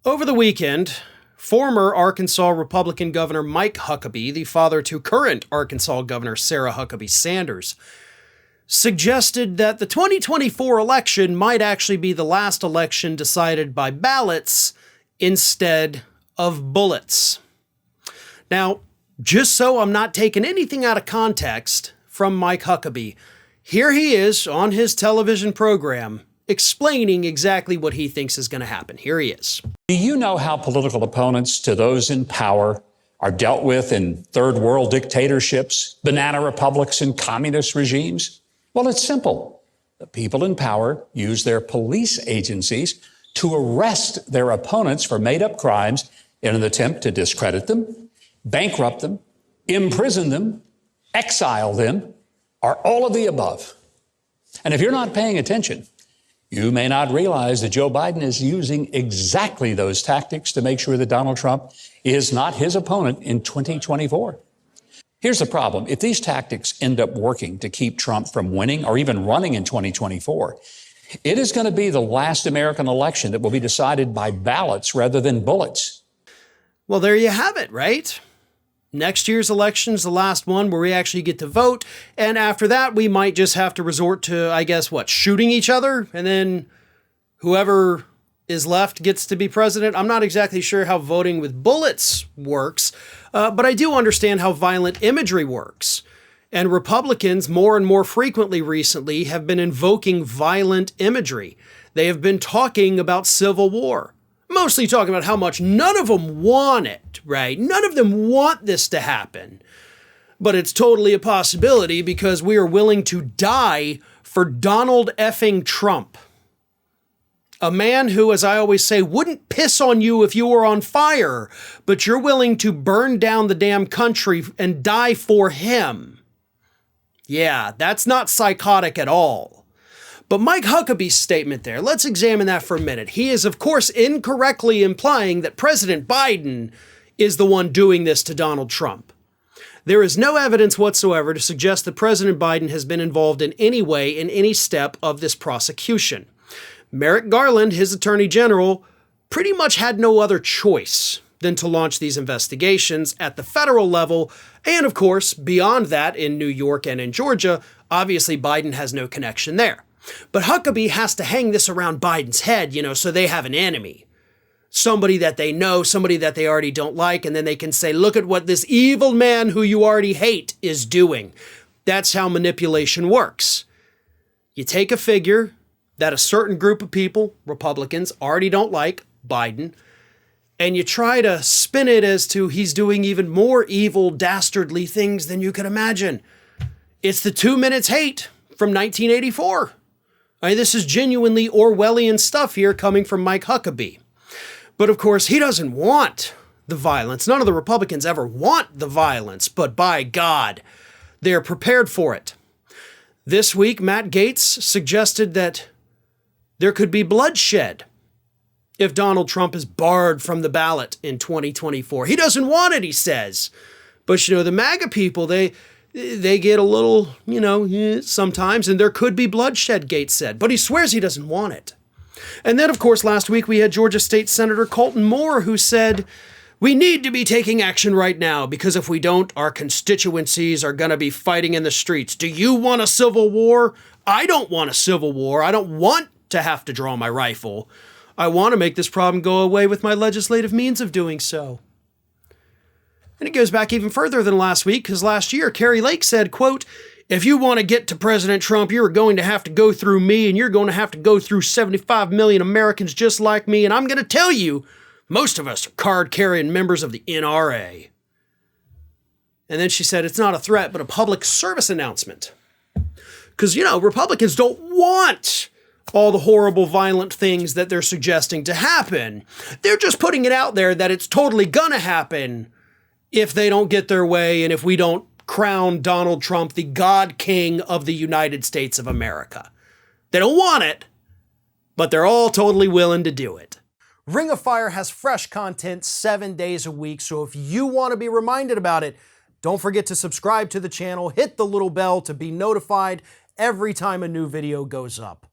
Over the weekend, former Arkansas Republican Governor Mike Huckabee, the father to current Arkansas Governor Sarah Huckabee Sanders, suggested that the 2024 election might actually be the last election decided by ballots instead of bullets. Now, just so I'm not taking anything out of context from Mike Huckabee, here he is on his television program explaining exactly what he thinks is going to happen. Here he is. Do you know how political opponents to those in power are dealt with in third world dictatorships, banana republics, and communist regimes? Well, it's simple. The people in power use their police agencies to arrest their opponents for made-up crimes in an attempt to discredit them, bankrupt them, imprison them, exile them, or all of the above. And if you're not paying attention, you may not realize that Joe Biden is using exactly those tactics to make sure that Donald Trump is not his opponent in 2024. Here's the problem. If these tactics end up working to keep Trump from winning or even running in 2024, it is going to be the last American election that will be decided by ballots rather than bullets. Well, there you have it, right? Next year's election is the last one where we actually get to vote. And after that, we might just have to resort to, I guess, shooting each other? And then whoever is left gets to be president. I'm not exactly sure how voting with bullets works, but I do understand how violent imagery works. And Republicans, more and more frequently recently, have been invoking violent imagery. They have been talking about civil war. Mostly talking about how much none of them want it, right? None of them want this to happen. But it's totally a possibility because we are willing to die for Donald effing Trump. A man who, as I always say, wouldn't piss on you if you were on fire, but you're willing to burn down the damn country and die for him. Yeah, that's not psychotic at all. But Mike Huckabee's statement there, let's examine that for a minute. He is, of course, incorrectly implying that President Biden is the one doing this to Donald Trump. There is no evidence whatsoever to suggest that President Biden has been involved in any way in any step of this prosecution. Merrick Garland, his attorney general, pretty much had no other choice than to launch these investigations at the federal level. And of course, beyond that, in New York and in Georgia, obviously Biden has no connection there. But Huckabee has to hang this around Biden's head, so they have an enemy. Somebody that they know, somebody that they already don't like, and then they can say, look at what this evil man who you already hate is doing. That's how manipulation works. You take a figure that a certain group of people, Republicans, already don't like, Biden, and you try to spin it as to he's doing even more evil, dastardly things than you could imagine. It's the 2 minutes hate from 1984. I mean, this is genuinely Orwellian stuff here coming from Mike Huckabee. But of course, he doesn't want the violence. None of the Republicans ever want the violence, but by God, they're prepared for it. This week, Matt Gaetz suggested that there could be bloodshed if Donald Trump is barred from the ballot in 2024. He doesn't want it, he says. But the MAGA people, they get a little, sometimes, and there could be bloodshed, Gaetz said, but he swears he doesn't want it. And then, of course, last week we had Georgia State Senator Colton Moore who said, we need to be taking action right now because if we don't, our constituencies are going to be fighting in the streets. Do you want a civil war? I don't want a civil war. I don't want to have to draw my rifle. I want to make this problem go away with my legislative means of doing so. And it goes back even further than last week, because last year, Kari Lake said, quote, if you want to get to President Trump, you're going to have to go through me, and you're going to have to go through 75 million Americans just like me, and I'm going to tell you, most of us are card-carrying members of the NRA. And then she said, it's not a threat, but a public service announcement. Because, Republicans don't want all the horrible, violent things that they're suggesting to happen. They're just putting it out there that it's totally gonna happen if they don't get their way and if we don't crown Donald Trump the God King of the United States of America. They don't want it, but they're all totally willing to do it. Ring of Fire has fresh content 7 days a week, so if you want to be reminded about it, don't forget to subscribe to the channel, hit the little bell to be notified every time a new video goes up.